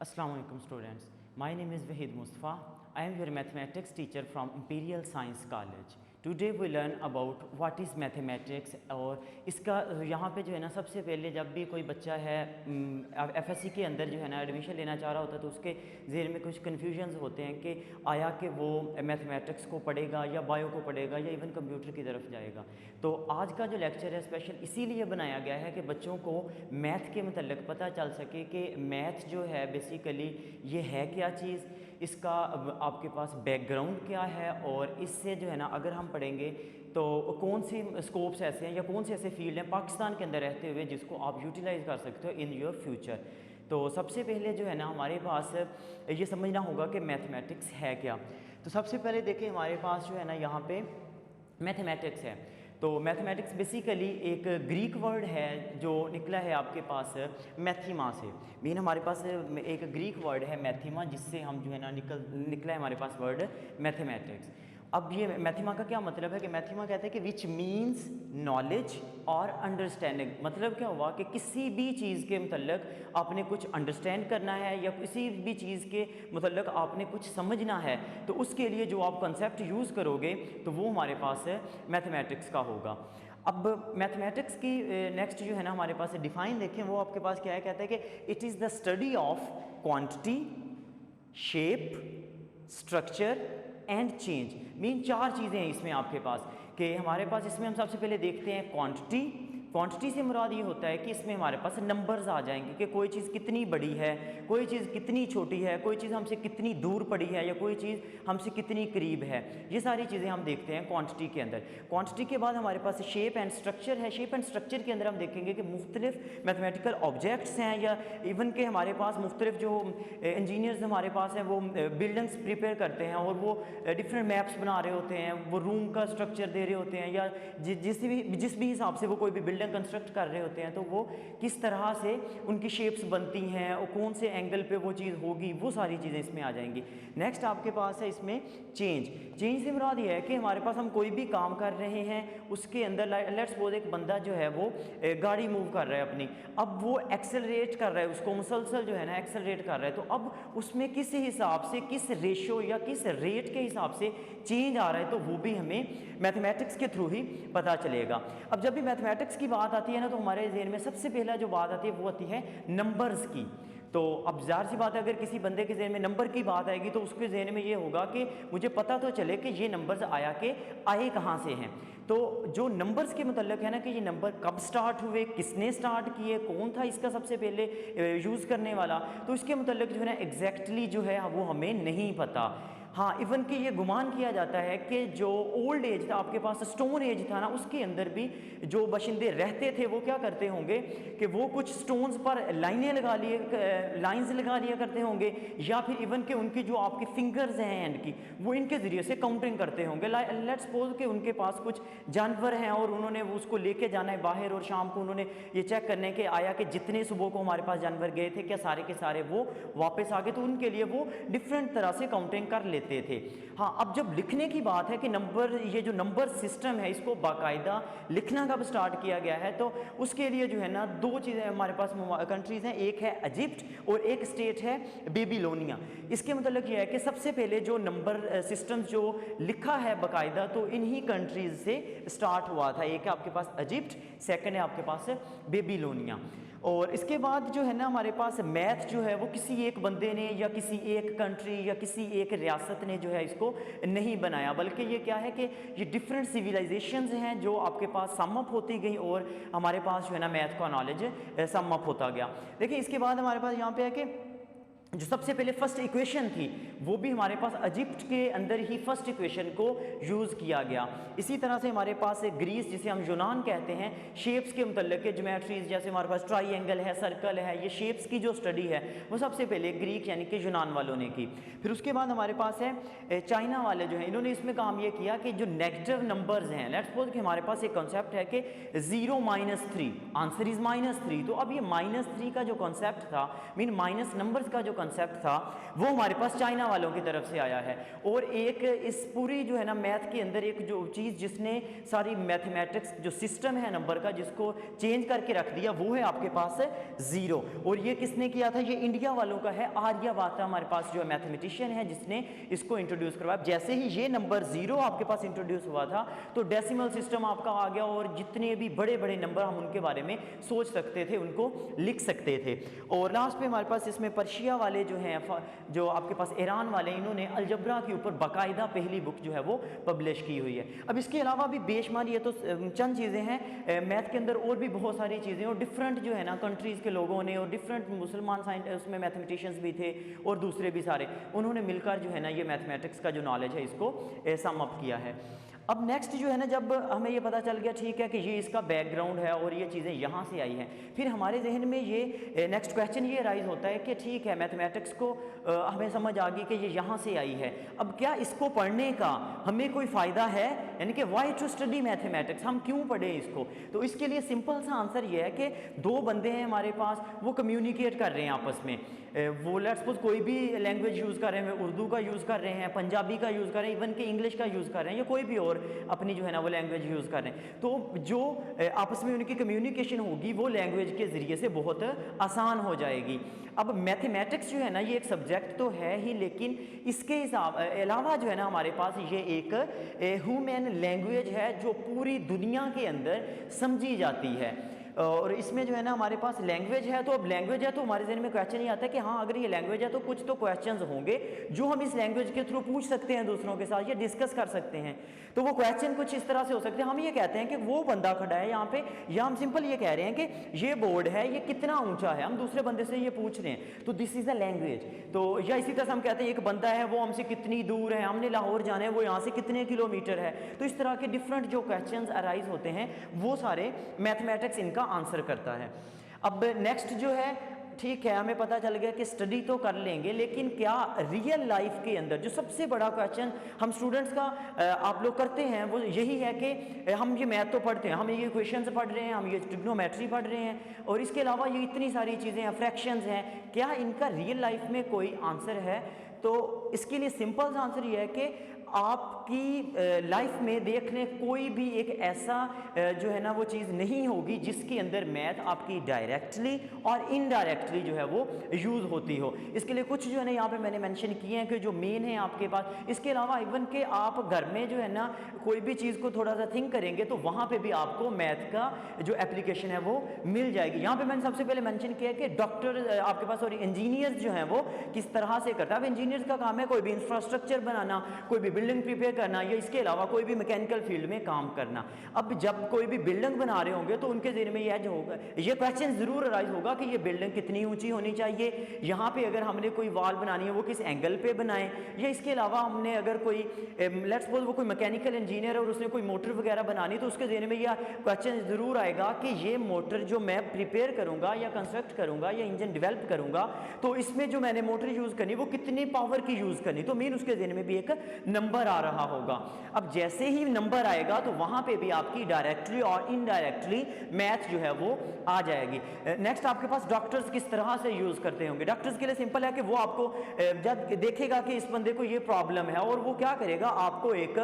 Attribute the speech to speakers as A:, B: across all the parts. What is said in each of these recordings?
A: Assalamu alaikum students. My name is Wahid Mustafa. I am your mathematics teacher from Imperial Science College. Today we learn about what is mathematics और इसका यहाँ पे जो है ना सबसे पहले जब भी कोई बच्चा है एफएससी के अंदर जो है ना एडमिशन लेना चाह रहा होता है तो उसके ज़हन में कुछ कन्फ्यूजन्स होते हैं कि आया कि वो मैथमेटिक्स को पढ़ेगा या बायो को पढ़ेगा या इवन कंप्यूटर की तरफ जाएगा। तो आज का जो लेक्चर है स्पेशल इसीलिए बनाया गया है कि बच्चों को मैथ के मतलब पता चल सके कि मैथ जो है बेसिकली ये है क्या चीज़, इसका आपके पास बैकग्राउंड क्या है और इससे जो है ना अगर हम पढ़ेंगे तो कौन सी स्कोप्स ऐसे हैं या कौन से ऐसे फील्ड हैं पाकिस्तान के अंदर रहते हुए जिसको आप यूटिलाइज़ कर सकते हो इन योर फ्यूचर। तो सबसे पहले जो है ना हमारे पास ये समझना होगा कि मैथमेटिक्स है क्या। तो सबसे पहले देखिए हमारे पास जो है ना यहाँ पे मैथमेटिक्स है। तो मैथमेटिक्स बेसिकली एक ग्रीक वर्ड है जो निकला है आपके पास मैथीमा से। मीन हमारे पास एक ग्रीक वर्ड है मैथीमा जिससे हम जो है ना निकला है हमारे पास वर्ड मैथमेटिक्स। अब ये मैथीमा का क्या मतलब है कि मैथीमा कहते हैं कि विच मीन्स नॉलेज और अंडरस्टैंडिंग। मतलब क्या हुआ कि किसी भी चीज़ के मतलब आपने कुछ अंडरस्टैंड करना है या किसी भी चीज़ के मतलब आपने कुछ समझना है तो उसके लिए जो आप कंसेप्ट यूज़ करोगे तो वो हमारे पास मैथमेटिक्स का होगा। अब मैथमेटिक्स की नेक्स्ट जो है ना हमारे पास डिफाइन देखें वो आपके पास क्या है, कहते हैं कि it is the study of quantity, shape, structure and change. Mean चार चीज़ें हैं इसमें आपके पास कि हमारे पास इसमें हम सबसे पहले देखते हैं क्वांटिटी से मुराद ये होता है कि इसमें हमारे पास नंबर्स आ जाएंगे कि कोई चीज़ कितनी बड़ी है, कोई चीज़ कितनी छोटी है, कोई चीज़ हमसे कितनी दूर पड़ी है या कोई चीज़ हमसे कितनी करीब है। ये सारी चीज़ें हम देखते हैं क्वांटिटी के अंदर। क्वांटिटी के बाद हमारे पास शेप एंड स्ट्रक्चर है। शेप एंड स्ट्रक्चर के अंदर हम देखेंगे कि मुख्तलिफ मैथमेटिकल ऑब्जेक्ट्स हैं या इवन के हमारे पास मुख्तलिफ जो इंजीनियर्स हमारे पास हैं वो बिल्डिंग्स प्रिपेयर करते हैं और वो डिफरेंट मैप्स बना रहे होते हैं, वो रूम का स्ट्रक्चर दे रहे होते हैं या जिस भी हिसाब से वो कोई भी बिल्डिंग कंस्ट्रक्ट कर रहे होते हैं तो वो किस तरह से उनकी शेप्स बनती हैं और कौन से एंगल पे वो चीज़ होगी, वो सारी चीज़ें इसमें आ जाएंगी। नेक्स्ट आपके पास है इसमें चेंज से मुराद ये है कि हमारे पास हम कोई भी काम कर रहे हैं उसके अंदर लेट्स सपोज एक बंदा जो है वो गाड़ी मूव कर रहा है अपनी, अब वो एक्सेलरेट कर रहा है, उसको मुसलसल जो है ना एक्सेलरेट कर रहा है, तो अब उसमें किस हिसाब से किस रेशो या किस रेट के हिसाब से चेंज आ रहा है तो वो भी हमें मैथमेटिक्स के थ्रू ही पता चलेगा। अब जब भी मैथमेटिक्स की बात आती है ना तो हमारे ज़हन में सबसे पहला जो बात आती है वो आती है नंबर्स की। तो अब ज़ाहिर सी बात है अगर किसी बंदे के ज़हन में नंबर की बात आएगी तो उसके ज़हन में ये होगा कि मुझे पता तो चले कि ये नंबर्स आए कहाँ से हैं। तो जो नंबर्स के मतलब है ना कि ये नंबर कब स्टार्ट हुए, किसने स्टार्ट किए, कौन था इसका सबसे पहले यूज़ करने वाला, तो इसके मतलब जो है ना एग्जैक्टली जो है वो हमें नहीं पता। हाँ, इवन कि ये गुमान किया जाता है कि जो ओल्ड एज था आपके पास स्टोन एज था ना उसके अंदर भी जो बाशिंदे रहते थे वो क्या करते होंगे कि वो कुछ स्टोन्स पर लाइंस लगा लिया करते होंगे या फिर इवन कि उनकी जो आपके फिंगर्स हैं हैंड की वो इनके ज़रिए से काउंटिंग करते होंगे। लेट्स सपोज कि उनके पास कुछ जानवर हैं और उन्होंने उसको लेके जाना है बाहर और शाम को उन्होंने ये चेक करने के आया कि जितने सुबह को हमारे पास जानवर गए थे क्या सारे के सारे वो वापस आ गए, तो उनके लिए वो डिफरेंट तरह से काउंटिंग कर लेते थे। हाँ, अब जब लिखने की बात है कि ये जो नंबर सिस्टम है इसको बाकायदा लिखना कब स्टार्ट किया गया है तो उसके लिए जो है ना दो चीज़ें हमारे पास कंट्रीज़ हैं, एक है इजिप्ट और एक स्टेट है बेबीलोनिया। इसके मतलब यह है कि सबसे पहले जो नंबर सिस्टम जो लिखा है बाकायदा तो इन्हीं कंट्रीज से स्टार्ट हुआ था। एक है आपके पास इजिप्ट, सेकंड है आपके पास बेबीलोनिया। और इसके बाद जो है ना हमारे पास मैथ जो है वो किसी एक बंदे ने या किसी एक कंट्री या किसी एक रियासत ने जो है इसको नहीं बनाया, बल्कि ये क्या है कि ये डिफरेंट सिविलाइजेशंस हैं जो आपके पास सम अप होती गई और हमारे पास जो है ना मैथ का नॉलेज सम अप होता गया। देखिए इसके बाद हमारे पास यहाँ पे है कि जो सबसे पहले फर्स्ट इक्वेशन थी वो भी हमारे पास इजिप्ट के अंदर ही फर्स्ट इक्वेशन को यूज़ किया गया। इसी तरह से हमारे पास ग्रीस जिसे हम यूनान कहते हैं, शेप्स के मतलब ज्योमेट्रीज जैसे हमारे पास ट्राइंगल है, सर्कल है, ये शेप्स की जो स्टडी है वो सबसे पहले ग्रीक यानी कि यूनान वालों ने की। फिर उसके बाद हमारे पास है चाइना वाले जो हैं, इन्होंने इसमें काम ये किया कि जो नेगेटिव नंबर्स हैं, लेट्स सपोज कि हमारे पास एक कॉन्सेप्ट है कि 0 - 3 आंसर इज -3। तो अब ये -3 का जो कॉन्सेप्ट था मीन माइनस नंबर्स का जो कंसेप्ट था वो हमारे पास चाइना वालों की तरफ से आया है। और एक इस पूरी जो है ना मैथ के अंदर एक जो चीज़ जिसने सारी मैथमेटिक्स जो सिस्टम है नंबर का जिसको चेंज करके रख दिया वो है आपके पास ज़ीरो। और ये किसने किया था? ये इंडिया वालों का है, आर्यभट्ट हमारे पास जो है मैथमेटिशियन है जिसने इसको इंट्रोड्यूस करवाया। जैसे ही ये नंबर ज़ीरो आपके पास इंट्रोड्यूस हुआ था तो डेसिमल सिस्टम आपका आ गया और जितने भी बड़े बड़े नंबर हम उनके बारे में सोच सकते थे, उनको लिख सकते थे। और लास्ट पे हमारे पास इसमें पर्शिया वाले जो हैं, जो आपके पास ईरान वाले, इन्होंने अलजबरा के ऊपर बाकायदा पहली बुक जो है वो पब्लिश की हुई है। अब इसके अलावा भी बेशुमार ये तो चंद चीज़ें हैं, मैथ के अंदर और भी बहुत सारी चीज़ें और डिफरेंट जो है ना कंट्रीज़ के लोगों ने और डिफरेंट मुसलमान साइंटिस्ट उसमें मैथमेटिशियंस भी थे और दूसरे भी सारे, उन्होंने मिलकर जो है ना ये मैथमेटिक्स का जो नॉलेज है इसको सम अप किया है। अब नेक्स्ट जो है ना, जब हमें ये पता चल गया ठीक है कि ये इसका बैकग्राउंड है और ये चीज़ें यहाँ से आई हैं, फिर हमारे जहन में ये नेक्स्ट क्वेश्चन ये राइज होता है कि ठीक है मैथमेटिक्स को हमें समझ आ गई कि ये यहाँ से आई है, अब क्या इसको पढ़ने का हमें कोई फ़ायदा है? यानी कि वाई टू स्टडी मैथमेटिक्स, हम क्यों पढ़ें इसको? तो इसके लिए सिंपल सा आंसर ये है कि दो बंदे हैं हमारे पास, वो कम्युनिकेट कर रहे हैं आपस में, वो लेट्स सपोज कोई भी लैंग्वेज यूज़ कर रहे हैं, उर्दू का यूज़ कर रहे हैं, पंजाबी का यूज़ कर रहे हैं, इवन कि इंग्लिश का यूज़ कर रहे हैं या कोई भी और अपनी जो है ना वो लैंग्वेज यूज़ कर रहे हैं, तो जो आपस में उनकी कम्युनिकेशन होगी वो लैंग्वेज के ज़रिए से बहुत आसान हो जाएगी। अब मैथमेटिक्स जो है ना ये एक सब्जेक्ट तो है ही, लेकिन इसके हिसाब अलावा जो है ना हमारे पास ये एक ह्यूमन लैंग्वेज है जो पूरी दुनिया के अंदर समझी जाती है। और इसमें जो है ना हमारे पास लैंग्वेज है, तो अब लैंग्वेज है तो हमारे जहन में क्वेश्चन ही आता है कि हाँ अगर ये लैंग्वेज है तो कुछ तो क्वेश्चंस होंगे जो हम इस लैंग्वेज के थ्रू पूछ सकते हैं दूसरों के साथ, ये डिस्कस कर सकते हैं। तो वो क्वेश्चन कुछ इस तरह से हो सकते हैं, हम ये कहते हैं कि वो बंदा खड़ा है यहाँ पे, या हम सिंपल ये कह रहे हैं कि ये बोर्ड है ये कितना ऊंचा है, हम दूसरे बंदे से ये पूछ रहे हैं, तो दिस इज़ अ लैंग्वेज। तो या इसी तरह से हम कहते हैं एक बंदा है वो हमसे कितनी दूर है, हमने लाहौर जाना है वो यहाँ से कितने किलोमीटर है। तो इस तरह के डिफरेंट जो क्वेश्चंस अराइज होते हैं वो सारे मैथमेटिक्स इनका आंसर करता है। अब नेक्स्ट जो है, ठीक है हमें पता चल गया कि स्टडी तो कर लेंगे, लेकिन क्या रियल लाइफ के अंदर जो सबसे बड़ा क्वेश्चन हम स्टूडेंट्स का आप लोग करते हैं वो यही है कि हम ये मैथ तो पढ़ते हैं, हम ये इक्वेशंस पढ़ रहे हैं, हम ये ट्रिग्नोमेट्री पढ़ रहे हैं और इसके अलावा ये इतनी सारी चीज़ें हैं, फ्रैक्शंस हैं, क्या इनका रियल लाइफ में कोई आंसर है? तो इसके लिए सिंपल आंसर ये है कि आपकी लाइफ में देखने कोई भी एक ऐसा जो है ना वो चीज़ नहीं होगी जिसके अंदर मैथ आपकी डायरेक्टली और इनडायरेक्टली जो है वो यूज़ होती हो। इसके लिए कुछ जो है ना यहाँ पे मैंने मेंशन किए हैं कि जो मेन है आपके पास। इसके अलावा इवन के आप घर में जो है ना कोई भी चीज़ को थोड़ा सा थिंक करेंगे तो वहाँ पे भी आपको मैथ का जो एप्लीकेशन है वो मिल जाएगी। यहाँ पे मैंने सबसे पहले मेंशन किया कि डॉक्टर आपके पास और इंजीनियर्स जो हैं वो किस तरह से करता है। अब इंजीनियर्स का काम है कोई भी इंफ्रास्ट्रक्चर बनाना, कोई भी बिल्डिंग प्रिपेयर करना, या इसके अलावा कोई भी मैकेनिकल फील्ड में काम करना। अब जब कोई भी बिल्डिंग बना रहे होंगे तो उनके ज़हन में यह जो होगा, ये क्वेश्चन ज़रूर अराइज होगा कि ये बिल्डिंग कितनी ऊंची होनी चाहिए, यहाँ पे अगर हमने कोई वॉल बनानी है वो किस एंगल पे बनाएं, या इसके अलावा हमने अगर कोई लेट्स सपोज वो कोई मैकेनिकल इंजीनियर है और उसने कोई मोटर वगैरह बनानी, तो उसके ज़हन में यह क्वेश्चन ज़रूर आएगा कि ये मोटर जो मैं प्रिपेयर करूँगा या कंस्ट्रक्ट करूँगा या इंजन डेवलप करूँगा तो इसमें जो मैंने मोटर यूज़ करनी वो कितनी पावर की यूज़ करनी, तो मीन उसके ज़हन में भी एक नंबर आ रहा होगा। अब जैसे ही नंबर आएगा तो वहां पे भी आपकी डायरेक्टली और इनडायरेक्टली मैथ जो है वो आ जाएगी। नेक्स्ट आपके पास डॉक्टर्स किस तरह से यूज करते होंगे। डॉक्टर्स के लिए सिंपल है कि वो आपको जब देखेगा कि इस बंदे को ये प्रॉब्लम है और वो क्या करेगा, आपको एक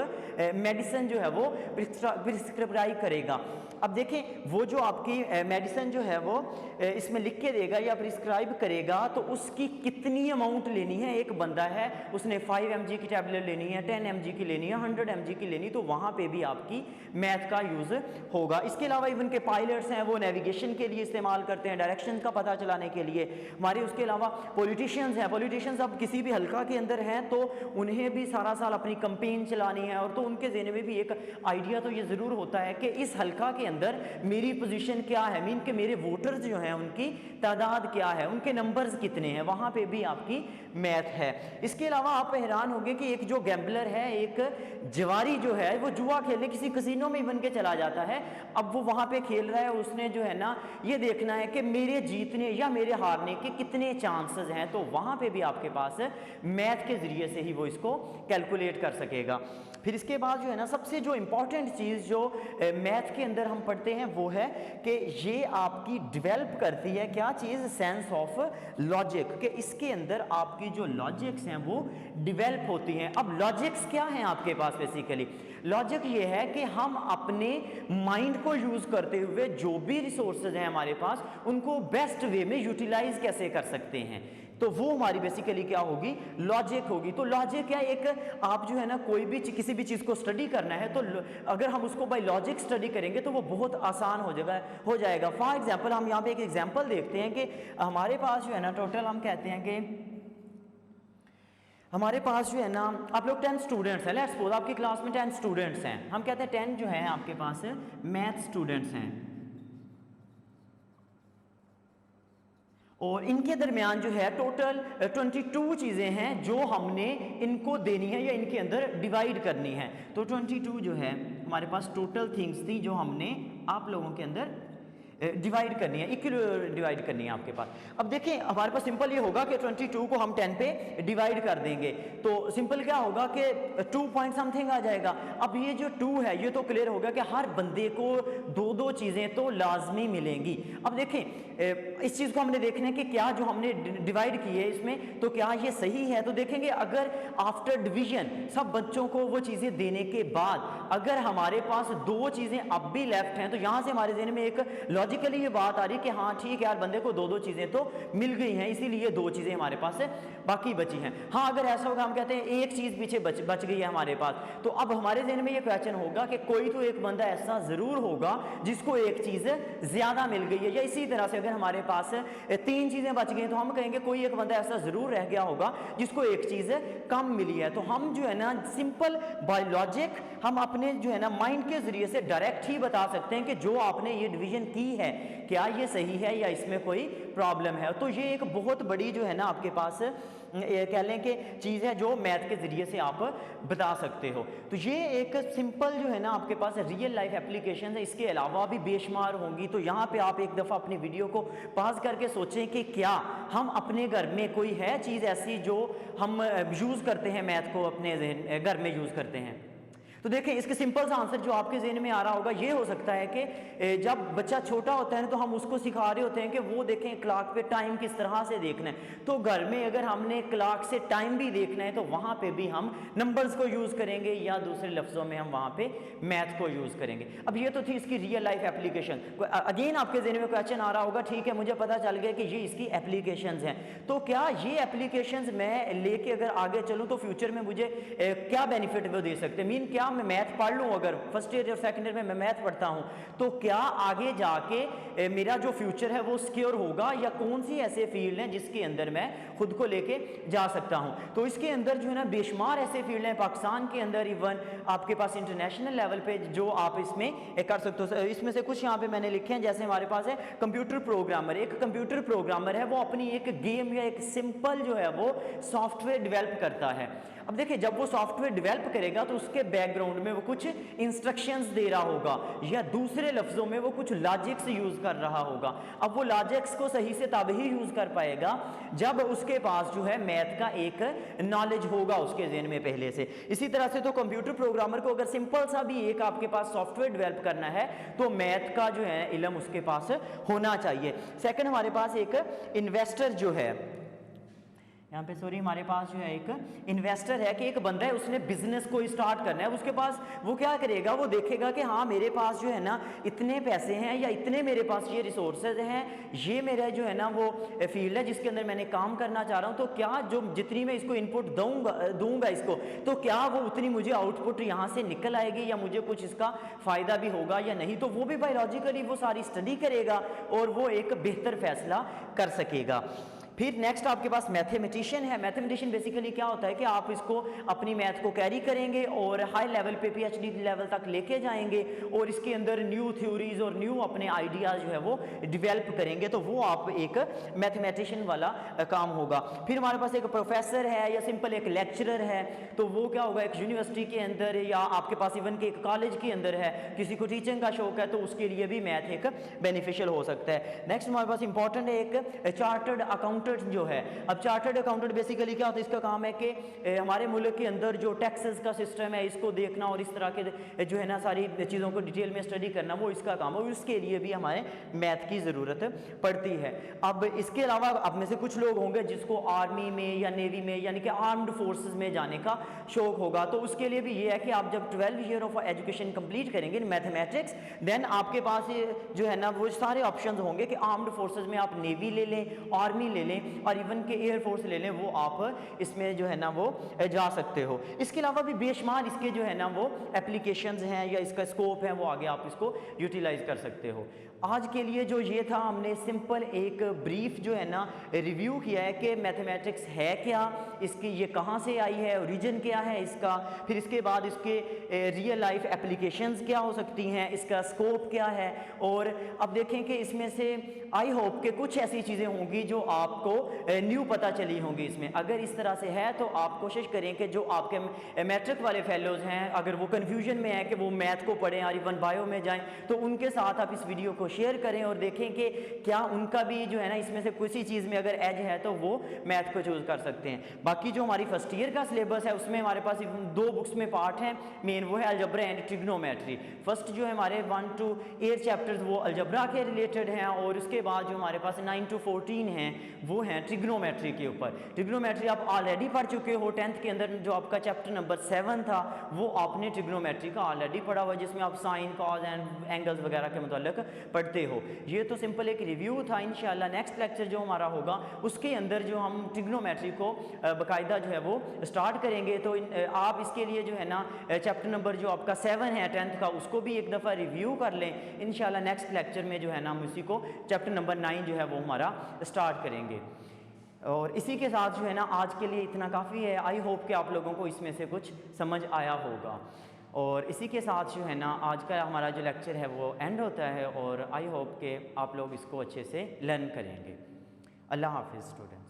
A: मेडिसिन जो है वो प्रिस्क्राइब करेगा। अब देखें वो जो आपकी मेडिसिन जो है वो इसमें लिख के देगा या प्रिस्क्राइब करेगा तो उसकी कितनी अमाउंट लेनी है। एक बंदा है उसने 5 mg की टैबलेट लेनी है, 10 mg की लेनी है, 100 mg की लेनी, तो वहाँ पे भी आपकी मैथ का यूज़ होगा। इसके अलावा इवन के पायलट्स हैं वो नेविगेशन के लिए इस्तेमाल करते हैं, डायरेक्शन का पता चलाने के लिए हमारे। उसके अलावा पॉलिटिशियंस हैं, पॉलिटिशियंस अब किसी भी हल्का के अंदर हैं तो उन्हें भी सारा साल अपनी कंपेन चलानी है, और तो उनके ज़हन में भी एक आइडिया तो ये ज़रूर होता है कि इस हल्का के अंदर मेरी पोजीशन क्या है, मीन के मेरे वोटर्स जो हैं उनकी तादाद क्या है, उनके नंबर्स कितने हैं, वहाँ पे भी आपकी मैथ है। इसके अलावा आप हैरान होंगे कि एक जो गैम्बलर है एक जवारी जो है वो जुआ खेलने किसी कसिनो में बन के चला जाता है। अब वो वहाँ पे खेल रहा है, उसने जो है ना ये देखना है कि मेरे जीतने या मेरे हारने के कितने चांसेस हैं, तो वहाँ पे भी आपके पास मैथ के ज़रिए से ही वो इसको कैलकुलेट कर सकेगा। फिर इसके बाद जो है ना सबसे जो इम्पॉर्टेंट चीज़ जो मैथ के अंदर हम पढ़ते हैं वो है कि ये आपकी डेवलप करती है क्या चीज़, सेंस ऑफ लॉजिक, कि इसके अंदर आपकी जो लॉजिक्स हैं वो डेवलप होती हैं। अब लॉजिक्स क्या हैं आपके पास, बेसिकली लॉजिक ये है कि हम अपने माइंड को यूज़ करते हुए जो भी रिसोर्सेज हैं हमारे पास उनको बेस्ट वे में यूटिलाइज कैसे कर सकते हैं, तो वो हमारी बेसिकली क्या होगी, लॉजिक होगी। तो लॉजिक क्या, एक आप जो है ना कोई भी किसी भी चीज़ को स्टडी करना है तो अगर हम उसको बाय लॉजिक स्टडी करेंगे तो वो बहुत आसान हो जाएगा। फॉर एग्जांपल हम यहाँ पे एक एग्जांपल देखते हैं कि हमारे पास जो है ना टोटल हम कहते हैं कि हमारे पास जो है ना आप लोग 10 स्टूडेंट्स हैं, लेट्स सपोज आपकी क्लास में 10 स्टूडेंट्स हैं, हम कहते हैं 10 जो है आपके पास मैथ स्टूडेंट्स हैं, और इनके दरमियान जो है टोटल 22 चीज़ें हैं जो हमने इनको देनी है या इनके अंदर डिवाइड करनी है। तो 22 जो है हमारे पास टोटल थिंग्स थी जो हमने आप लोगों के अंदर डिवाइड करनी है, इक्वल डिवाइड करनी है आपके पास। अब देखें हमारे पास सिंपल ये होगा कि 22 को हम 10 पे डिवाइड कर देंगे, तो सिंपल क्या होगा कि 2 पॉइंट समथिंग आ जाएगा। अब ये जो 2 है ये तो क्लियर होगा कि हर बंदे को दो चीज़ें तो लाजमी मिलेंगी। अब देखें इस चीज़ को हमने देखना है कि क्या जो हमने डिवाइड की है इसमें तो क्या ये सही है। तो देखेंगे अगर आफ्टर डिवीजन सब बच्चों को वो चीज़ें देने के बाद अगर हमारे पास 2 चीज़ें अब भी लेफ्ट हैं, तो यहाँ से हमारे ज़हन में एक लॉजिकली ये बात आ रही है कि हाँ ठीक है यार बंदे को 2 चीज़ें तो मिल गई हैं, इसीलिए 2 चीज़ें हमारे पास बाकी बची हैं। हाँ अगर ऐसा होगा हम कहते हैं एक चीज़ पीछे बच गई है हमारे पास, तो अब हमारे ज़हन में ये क्वेश्चन होगा कि कोई तो एक बंदा ऐसा ज़रूर होगा जिसको एक चीज़ ज़्यादा मिल गई है, या इसी तरह से अगर हमारे पास 3 चीज़ें बच गई तो हम कहेंगे कोई एक बंदा ऐसा ज़रूर रह गया होगा जिसको एक चीज़ कम मिली है। तो हम जो है ना सिंपल बाय लॉजिक हम अपने जो है ना माइंड के ज़रिए से डायरेक्ट ही बता सकते हैं कि जो आपने ये डिवीजन की है क्या ये सही है या इसमें कोई प्रॉब्लम है। तो ये एक बहुत बड़ी जो है ना आपके पास कह लें कि चीज़ है जो मैथ के ज़रिए से आप बता सकते हो। तो ये एक सिंपल जो है ना आपके पास रियल लाइफ एप्लीकेशन है, इसके अलावा भी बेशुमार होंगी। तो यहाँ पे आप एक दफ़ा अपनी वीडियो को पॉज करके सोचें कि क्या हम अपने घर में कोई है चीज़ ऐसी जो हम यूज़ करते हैं, मैथ को अपने घर में यूज़ करते हैं। तो देखें इसके सिंपल सा आंसर जो आपके ज़हन में आ रहा होगा ये हो सकता है कि जब बच्चा छोटा होता है तो हम उसको सिखा रहे होते हैं कि वो देखें क्लॉक पे टाइम किस तरह से देखना है। तो घर में अगर हमने क्लॉक से टाइम भी देखना है तो वहाँ पे भी हम नंबर्स को यूज़ करेंगे या दूसरे लफ्ज़ों में हम वहाँ पे मैथ को यूज़ करेंगे। अब ये तो थी इसकी रियल लाइफ एप्लीकेशन। अगेन आपके ज़हन में क्वेश्चन आ रहा होगा ठीक है मुझे पता चल गया कि ये इसकी एप्लीकेशंस हैं, तो क्या ये एप्लीकेशंस मैं लेके अगर आगे चलूँ तो फ्यूचर में मुझे क्या बेनिफिट वो दे सकते हैं। मीन क्या मैं मैथ पढ़ लूँ, अगर फर्स्ट ईयर और सेकंड ईयर में मैं मैथ पढ़ता हूँ तो क्या आगे जाके मेरा जो फ्यूचर है वो सिक्योर होगा, या कौन सी ऐसे फील्ड हैं जिसके अंदर मैं खुद को लेके जा सकता हूँ। तो इसके अंदर जो है ना बेशुमार ऐसे फील्ड हैं पाकिस्तान के अंदर, इवन आपके पास इंटरनेशनल लेवल पे जो आप इसमें कर सकते हो। इसमें से कुछ यहाँ पे मैंने लिखे हैं, जैसे हमारे पास है कंप्यूटर प्रोग्रामर। एक कंप्यूटर प्रोग्रामर है वो अपनी एक गेम या एक सिंपल जो है वो सॉफ्टवेयर डेवलप करता है। अब देखिए जब वो सॉफ्टवेयर डेवलप करेगा तो उसके बैकग्राउंड में वो कुछ इंस्ट्रक्शंस दे रहा होगा, या दूसरे लफ्जों में वो कुछ लॉजिक्स यूज कर रहा होगा। अब वो लॉजिक्स को सही से तब ही यूज कर पाएगा जब उसके पास जो है मैथ का एक नॉलेज होगा उसके ज़हन में पहले से। इसी तरह से तो कंप्यूटर प्रोग्रामर को अगर सिंपल सा भी एक आपके पास सॉफ्टवेयर डेवलप करना है तो मैथ का जो है इल्म उसके पास होना चाहिए। सेकंड हमारे पास एक इन्वेस्टर जो है यहाँ पे, सॉरी हमारे पास जो है एक इन्वेस्टर है कि एक बंदा है उसने बिजनेस को स्टार्ट करना है। उसके पास वो क्या करेगा, वो देखेगा कि हाँ मेरे पास जो है ना इतने पैसे हैं या इतने मेरे पास ये रिसोर्सेज हैं, ये मेरा जो है ना वो फील्ड है जिसके अंदर मैंने काम करना चाह रहा हूँ, तो क्या जो जितनी मैं इसको इनपुट दूंगा इसको, तो क्या वो उतनी मुझे आउटपुट यहाँ से निकल आएगी या मुझे कुछ इसका फ़ायदा भी होगा या नहीं। तो वो भी बायोलॉजिकली वो सारी स्टडी करेगा और वो एक बेहतर फैसला कर सकेगा। फिर नेक्स्ट आपके पास मैथमेटिशियन है। मैथमेटिशियन बेसिकली क्या होता है कि आप इसको अपनी मैथ को कैरी करेंगे और हाई लेवल पे पीएचडी लेवल तक लेके जाएंगे और इसके अंदर न्यू थ्योरीज और न्यू अपने आइडियाज़ जो है वो डेवलप करेंगे, तो वो आप एक मैथमेटिशियन वाला काम होगा। फिर हमारे पास एक प्रोफेसर है या सिंपल एक लेक्चरर है, तो वो क्या होगा, एक यूनिवर्सिटी के अंदर या आपके पास इवन के एक कॉलेज के अंदर है, किसी को टीचिंग का शौक है तो उसके लिए भी मैथ एक बेनिफिशियल हो सकता है। नेक्स्ट हमारे पास इंपॉर्टेंट है एक चार्टर्ड अकाउंटेंट जो है। अब चार्टर्ड अकाउंटेंट बेसिकली क्या होता है, इसका काम है कि हमारे मुल्क के अंदर जो टैक्सेस का सिस्टम है इसको देखना और इस तरह के जो है ना सारी चीज़ों को डिटेल में स्टडी करना, वो इसका काम है, उसके लिए भी हमारे मैथ की ज़रूरत पड़ती है। अब इसके अलावा अब में से कुछ लोग होंगे जिसको आर्मी में या नेवी में यानी कि आर्म्ड फोर्सेस में जाने का शौक होगा, तो उसके लिए भी ये है कि आप जब 12 ईयर ऑफ एजुकेशन कंप्लीट करेंगे इन मैथमेटिक्स, देन आपके पास ये जो है ना वो सारे ऑप्शन होंगे कि आर्म्ड फोर्सेस में आप नेवी ले लें, आर्मी ले लें और इवन के एयरफोर्स ले लें, वो आप इसमें जो है ना वो जा सकते हो। इसके अलावा भी बेशुमार इसके जो है ना वो एप्लीकेशंस हैं या इसका स्कोप है, वो आगे आप इसको यूटिलाइज कर सकते हो। आज के लिए जो ये था, हमने सिंपल एक ब्रीफ जो है ना रिव्यू किया है कि मैथमेटिक्स है क्या, इसकी ये कहाँ से आई है, ओरिजिन क्या है इसका, फिर इसके बाद इसके रियल लाइफ एप्लीकेशंस क्या हो सकती हैं, इसका स्कोप क्या है। और अब देखें कि इसमें से आई होप कि कुछ ऐसी चीज़ें होंगी जो आपको न्यू पता चली होंगी इसमें। अगर इस तरह से है तो आप कोशिश करें कि जो आपके मैट्रिक वाले फेलोज़ हैं, अगर वो कन्फ्यूजन में है कि वो मैथ को पढ़ें और इवन बायो में जाएँ, तो उनके साथ आप इस वीडियो को शेयर करें और देखें कि क्या उनका भी जो है ना इसमें से किसी चीज़ में अगर एज है तो वो मैथ को चूज़ कर सकते हैं। बाकी जो हमारी फर्स्ट ईयर का सिलेबस है उसमें हमारे पास 2 बुक्स में पार्ट हैं मेन, वो है अलजब्रा एंड ट्रिग्नोमेट्री। फर्स्ट जो है हमारे 1 to 8 चैप्टर्स वो अलजब्रा के रिलेटेड हैं और उसके बाद जो हमारे पास 9 to 14 हैं वो हैं ट्रिग्नोमेट्री के ऊपर। ट्रिग्नोमेट्री आप ऑलरेडी पढ़ चुके हो, 10th के अंदर जो आपका चैप्टर नंबर 7 था वो आपने ट्रिग्नोमेट्री का ऑलरेडी पढ़ा हुआ, जिसमें आप साइन, कॉज एंड एंगल्स वगैरह के मतलब पढ़ते हो। ये तो सिंपल एक रिव्यू था। इंशाल्लाह नेक्स्ट लेक्चर जो हमारा होगा उसके अंदर जो हम ट्रिग्नोमेट्री को बाकायदा जो है वो स्टार्ट करेंगे, तो आप इसके लिए जो है ना चैप्टर नंबर जो आपका 7 है 10th का, उसको भी एक दफ़ा रिव्यू कर लें। इंशाल्लाह नेक्स्ट लेक्चर में जो है ना हम इसी को चैप्टर नंबर 9 जो है वो हमारा स्टार्ट करेंगे। और इसी के साथ जो है ना आज के लिए इतना काफ़ी है। आई होप कि आप लोगों को इसमें से कुछ समझ आया होगा। और इसी के साथ जो है ना आज का हमारा जो लेक्चर है वो एंड होता है और आई होप कि आप लोग इसको अच्छे से लर्न करेंगे। अल्लाह हाफिज़ स्टूडेंट्स।